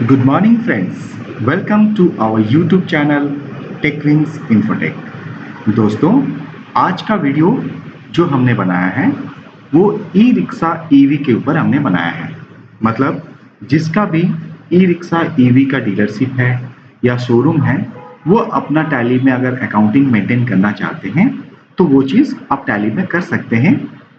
Good morning, friends. Welcome to our YouTube channel TechWings Infotech. दोस्तों, आज का video जो हमने बनाया है वो ई रिक्शा ईवी के ऊपर हमने बनाया है। मतलब जिसका भी ई रिक्शा ईवी का डीलरशिप है या शोरूम है, वो अपना टैली में अगर अकाउंटिंग मेंटेन करना चाहते हैं तो वो चीज़ आप टैली में कर सकते हैं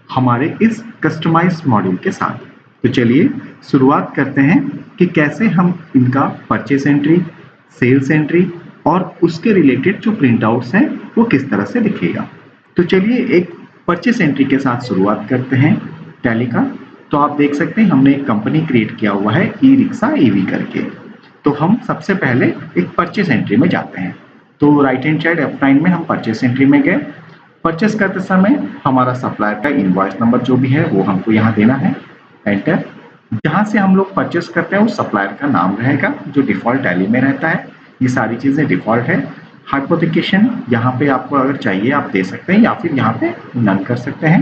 हमारे इस कस्टमाइज्ड मॉड्यूल के साथ। तो चलिए शुरुआत करते हैं कि कैसे हम इनका परचेस एंट्री, सेल्स एंट्री और उसके रिलेटेड जो प्रिंट आउट्स हैं वो किस तरह से दिखेगा। तो चलिए एक परचेस एंट्री के साथ शुरुआत करते हैं टैली का। तो आप देख सकते हैं हमने एक कंपनी क्रिएट किया हुआ है ई रिक्शा ईवी करके। तो हम सबसे पहले एक परचेस एंट्री में जाते हैं। तो राइट हैंड साइड F9 में हम परचेस एंट्री में गए। परचेस करते समय हमारा सप्लायर का इनवॉइस नंबर जो भी है वो हमको यहाँ देना है, एंटर। जहाँ से हम लोग परचेस करते हैं उस सप्लायर का नाम रहेगा जो डिफॉल्ट टैली में रहता है। ये सारी चीज़ें डिफॉल्ट है। हाइपोथिकेशन यहाँ पे आपको अगर चाहिए आप दे सकते हैं या फिर यहाँ पे नन कर सकते हैं।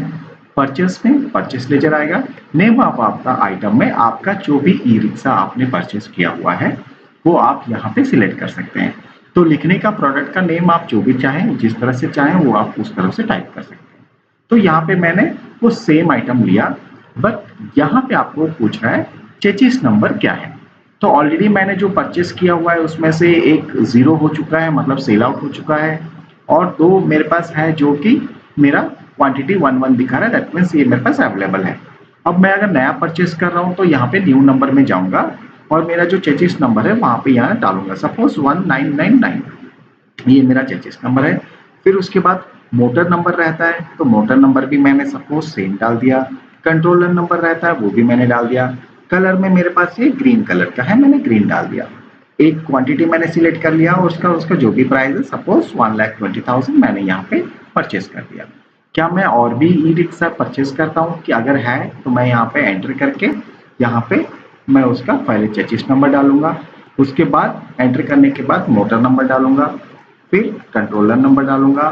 परचेस में परचेस लेजर आएगा। नेम ऑफ आपका आइटम में आपका जो भी ई रिक्शा आपने परचेस किया हुआ है वो आप यहाँ पे सिलेक्ट कर सकते हैं। तो लिखने का प्रोडक्ट का नेम आप जो भी चाहें, जिस तरह से चाहें वो आप उस तरह से टाइप कर सकते हैं। तो यहाँ पे मैंने वो सेम आइटम लिया, बट यहाँ पे आपको पूछ रहा है चेचिस नंबर क्या है। तो ऑलरेडी मैंने जो परचेस किया हुआ है उसमें से एक 0 हो चुका है, मतलब सेल आउट हो चुका है, और 2 मेरे पास है जो कि मेरा क्वांटिटी 1 दिखा रहा है। दैट मीन्स ये मेरे पास अवेलेबल है। अब मैं अगर नया परचेस कर रहा हूँ तो यहाँ पे न्यू नंबर में जाऊँगा और मेरा जो चेचिस नंबर है वहाँ पे यहाँ डालूंगा, सपोज 1999, ये मेरा चेचिस नंबर है। फिर उसके बाद मोटर नंबर रहता है, तो मोटर नंबर भी मैंने सपोज सेम डाल दिया। कंट्रोलर नंबर रहता है वो भी मैंने डाल दिया। कलर में मेरे पास ये ग्रीन कलर का है, मैंने ग्रीन डाल दिया। एक क्वांटिटी मैंने सिलेक्ट कर लिया और उसका उसका जो भी प्राइस है सपोज 1,20,000 मैंने यहाँ पे परचेस कर दिया। क्या मैं और भी ई रिक्शा परचेस करता हूँ कि अगर है तो मैं यहाँ पे एंटर करके यहाँ पे मैं उसका पहले चेचिस नंबर डालूंगा, उसके बाद एंटर करने के बाद मोटर नंबर डालूंगा, फिर कंट्रोलर नंबर डालूंगा।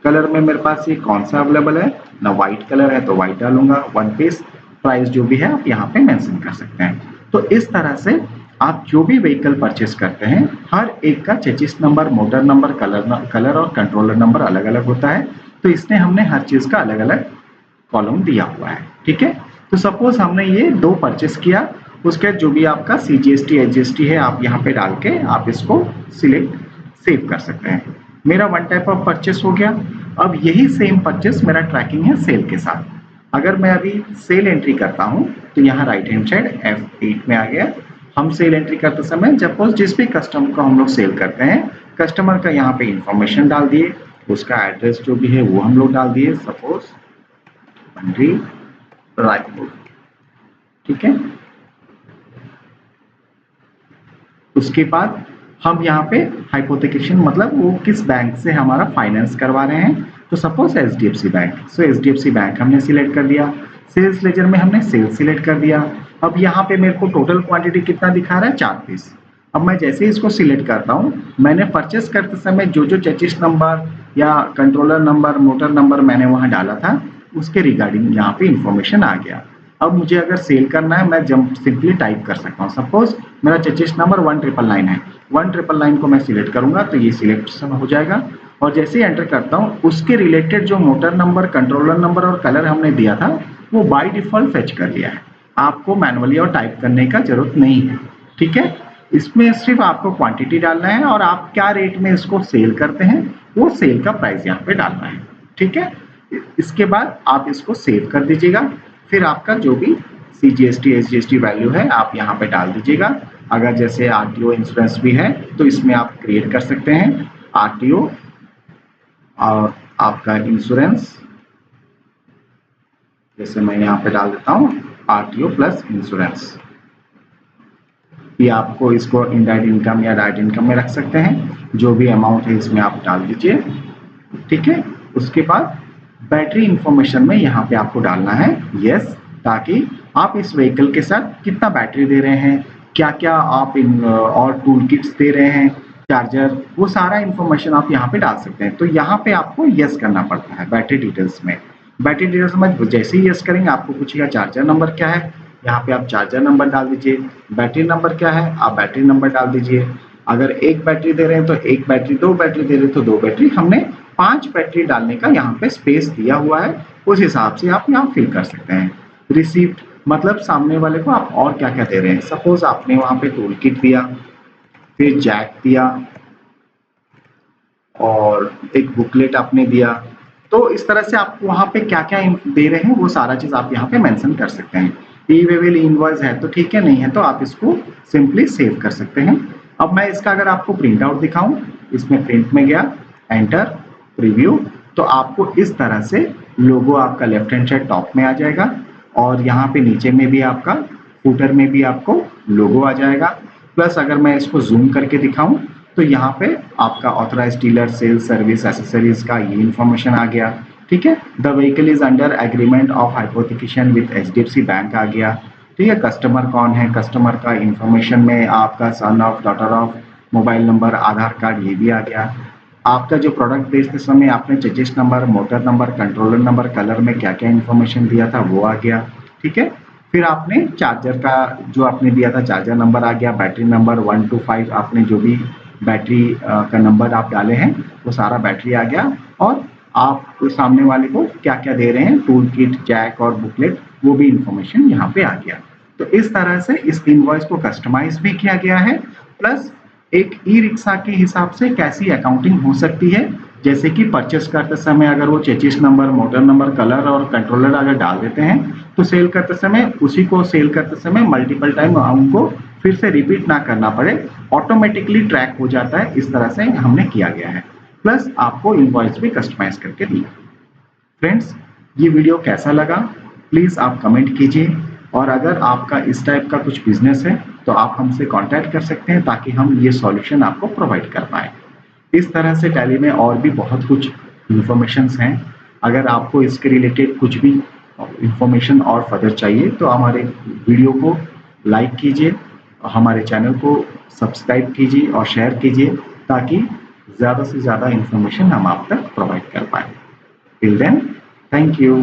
कलर में मेरे पास ये कौन सा अवेलेबल है, ना वाइट कलर है तो वाइट डालूंगा। 1 पीस प्राइस जो भी है आप यहाँ पे मेंशन कर सकते हैं। तो इस तरह से आप जो भी व्हीकल परचेस करते हैं हर एक का chassis number, motor number, colour और कंट्रोलर नंबर अलग अलग होता है। तो इसने हमने हर चीज का अलग अलग कॉलम दिया हुआ है। ठीक है, तो सपोज हमने ये 2 परचेस किया, उसके जो भी आपका CGST HGST है आप यहाँ पे डाल के आप इसको सिलेक्ट सेव कर सकते हैं। मेरा 1 टाइप ऑफ परचेस हो गया। अब यही सेम परचेस मेरा ट्रैकिंग है सेल के साथ। अगर मैं अभी सेल एंट्री करता हूँ तो यहाँ राइट हैंड साइड F8 में आ गया। हम सेल एंट्री करते समय सपोज जिस भी कस्टमर को हम लोग सेल करते हैं, कस्टमर का यहाँ पे इंफॉर्मेशन डाल दिए, उसका एड्रेस जो भी है वो हम लोग डाल दिए, सपोज मंडी रायपुर। ठीक है, उसके बाद हम यहाँ पे हाइपोथिकेशन मतलब वो किस बैंक से हमारा फाइनेंस करवा रहे हैं, तो सपोज HDFC बैंक। सो HDFC बैंक हमने सिलेक्ट कर दिया। सेल्स लेजर में हमने सेल्स सिलेक्ट कर दिया। अब यहाँ पे मेरे को टोटल क्वांटिटी कितना दिखा रहा है, 4 पीस। अब मैं जैसे ही इसको सिलेक्ट करता हूँ, मैंने परचेस करते समय जो जो चेचिस नंबर या कंट्रोलर नंबर, मोटर नंबर मैंने वहाँ डाला था उसके रिगार्डिंग यहाँ पे इंफॉर्मेशन आ गया। अब मुझे अगर सेल करना है मैं जब सिंपली टाइप कर सकता हूँ, सपोज मेरा चेचिस नंबर 1999 है, 1999 को मैं सिलेक्ट करूंगा तो ये सिलेक्ट हो जाएगा। और जैसे ही एंटर करता हूँ उसके रिलेटेड जो मोटर नंबर, कंट्रोलर नंबर और कलर हमने दिया था वो बाय डिफॉल्ट फेच कर लिया है। आपको मैनुअली और टाइप करने का जरूरत नहीं है। ठीक है, इसमें सिर्फ आपको क्वांटिटी डालना है और आप क्या रेट में इसको सेल करते हैं वो सेल का प्राइस यहाँ पे डालना है। ठीक है, इसके बाद आप इसको सेव कर दीजिएगा। फिर आपका जो भी CGST HGST वैल्यू है आप यहाँ पे डाल दीजिएगा। अगर जैसे RTO इंश्योरेंस भी है तो इसमें आप क्रिएट कर सकते हैं RTO और आपका इंश्योरेंस। जैसे मैं यहाँ पे डाल देता हूँ RTO प्लस इंश्योरेंस। ये आपको इसको इनडायरेक्ट इनकम या डायरेक्ट इनकम में रख सकते हैं, जो भी अमाउंट है इसमें आप डाल दीजिए। ठीक है, उसके बाद बैटरी इंफॉर्मेशन में यहाँ पे आपको डालना है यस, ताकि आप इस व्हीकल के साथ कितना बैटरी दे रहे हैं, क्या क्या आप इन और टूल किट्स दे रहे हैं, चार्जर, वो सारा इंफॉर्मेशन आप यहाँ पे डाल सकते हैं। तो यहाँ पे आपको यस करना पड़ता है बैटरी डिटेल्स में। बैटरी डिटेल्स में जैसे ही यस करेंगे आपको पूछेगा चार्जर नंबर क्या है, यहाँ पे आप चार्जर नंबर डाल दीजिए। बैटरी नंबर क्या है, आप बैटरी नंबर डाल दीजिए। अगर एक बैटरी दे रहे हैं तो एक बैटरी, दो बैटरी दे रहे हैं तो दो बैटरी। हमने 5 बैटरी डालने का यहाँ पे स्पेस दिया हुआ है, उस हिसाब से आप यहाँ फिल कर सकते हैं। रिसीप्ट मतलब सामने वाले को आप और क्या क्या दे रहे हैं। सपोज आपने वहाँ पे टूल किट दिया, फिर जैक दिया और एक बुकलेट आपने दिया। तो इस तरह से आप वहाँ पे क्या क्या दे रहे हैं वो सारा चीज़ आप यहाँ पे मेंशन कर सकते हैं। ई वे बिल इनवॉइस है तो ठीक है, नहीं है तो आप इसको सिंपली सेव कर सकते हैं। अब मैं इसका अगर आपको प्रिंट आउट दिखाऊं, इसमें प्रिंट में गया, एंटर, प्रीव्यू, तो आपको इस तरह से लोगो आपका लेफ्ट हैंड साइड टॉप में आ जाएगा और यहाँ पे नीचे में भी आपका फूटर में भी आपको लोगो आ जाएगा। प्लस अगर मैं इसको जूम करके दिखाऊं तो यहाँ पे आपका authorised dealer, sales, service, accessories का ये इन्फॉर्मेशन आ गया। ठीक है, the vehicle is under agreement of hypothecation with HDFC bank आ गया। ठीक है, कस्टमर कौन है, कस्टमर का इंफॉर्मेशन में आपका son of, daughter of, mobile number, Aadhaar card, ये भी आ गया। आपका जो प्रोडक्ट बेचते समय आपने chassis number, motor number, controller number, colour में क्या क्या इन्फॉर्मेशन दिया था वो आ गया। ठीक है, फिर आपने चार्जर का जो आपने दिया था चार्जर नंबर आ गया, बैटरी नंबर 1 to 5 आपने जो भी बैटरी का नंबर आप डाले हैं वो सारा बैटरी आ गया। और आप सामने वाले को क्या क्या दे रहे हैं, टूल किट, जैक और बुकलेट, वो भी इंफॉर्मेशन यहाँ पे आ गया। तो इस तरह से इस इनवॉइस को कस्टमाइज भी किया गया है। प्लस एक ई रिक्शा के हिसाब से कैसी अकाउंटिंग हो सकती है, जैसे कि परचेस करते समय अगर वो chassis number, motor number, colour और कंट्रोलर अगर डाल देते हैं तो सेल करते समय उसी को सेल करते समय मल्टीपल टाइम उनको फिर से रिपीट ना करना पड़े, ऑटोमेटिकली ट्रैक हो जाता है। इस तरह से हमने किया गया है। प्लस आपको इनवॉइस भी कस्टमाइज करके दिया। फ्रेंड्स, ये वीडियो कैसा लगा प्लीज़ आप कमेंट कीजिए, और अगर आपका इस टाइप का कुछ बिजनेस है तो आप हमसे कांटेक्ट कर सकते हैं ताकि हम ये सॉल्यूशन आपको प्रोवाइड कर पाएँ। इस तरह से टैली में और भी बहुत कुछ इन्फॉर्मेशंस हैं। अगर आपको इसके रिलेटेड कुछ भी इन्फॉर्मेशन और फर्दर चाहिए तो हमारे वीडियो को लाइक कीजिए, हमारे चैनल को सब्सक्राइब कीजिए और शेयर कीजिए ताकि ज़्यादा से ज़्यादा इन्फॉर्मेशन हम आप तक प्रोवाइड कर पाएँ। Till then, thank you.